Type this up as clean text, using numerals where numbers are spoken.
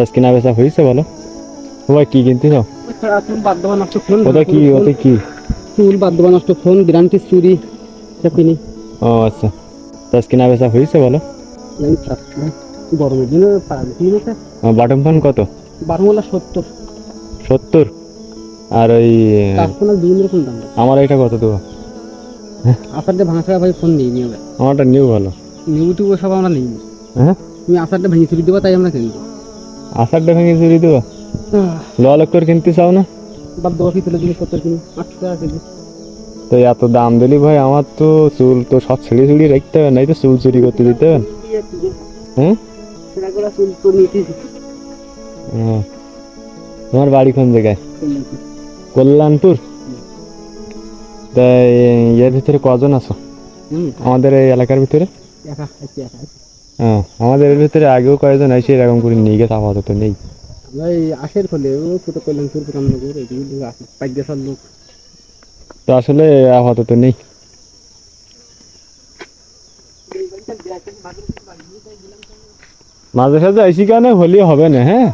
আজ কিনা বেচা হয়েছে বলো? ভাই কি কিনতে চাও? ওটা কি চুল বাদ্য নষ্ট ফোন গ্যারান্টি চুরি কিনি। ও আচ্ছা, আজ কিনা বেচা হয়েছে বলো? গরমের দিনে বাটন ফোন কত? 70। 70? আর ওই বিভিন্ন রকম দাম। আমার এটা কত দেবো? আসারটা ভাঙা ছাড়া ভাই ফোন নেই নিবে। আমারটা নিউ ভালো। নিউ টুকু সব আমরা নেই। হ্যাঁ, তুমি আসারটা ভেঙে চুরি দেবো তাই আমরা কিনবো। আষাঢ়টা ভেঙে চুরি দেবো? ল করে কিনতে চাও না? বাদ্য বাকি তুলে জিনিসপত্র কিনি 8 টাকা কেজি। তো এত দাম দিলি ভাই, আমার তো চুল তো সব ছিঁড়ে ছিঁড়ে রাখতে হবে, নাই তো চুল চুরি করতে দিতে হবে। হ্যাঁ, তোমার বাড়ি কোন জায়গায়? কল্যাণপুর। তাই এর ভিতরে কজন আছো আমাদের এই এলাকার ভিতরে? হ্যাঁ, আমাদের এর ভিতরে আগেও কয়েকজন এসে এরকম করে নিয়ে গেছে, আপাতত নেই। আমরা এই আশের ফলে ছোট কল্যাণপুর রামনগর এইগুলো আসে পাইক দেশার লোক। তো আসলে আপাতত নেই। মাঝে সাঝে আইসি কেন হলে হবে না। হ্যাঁ,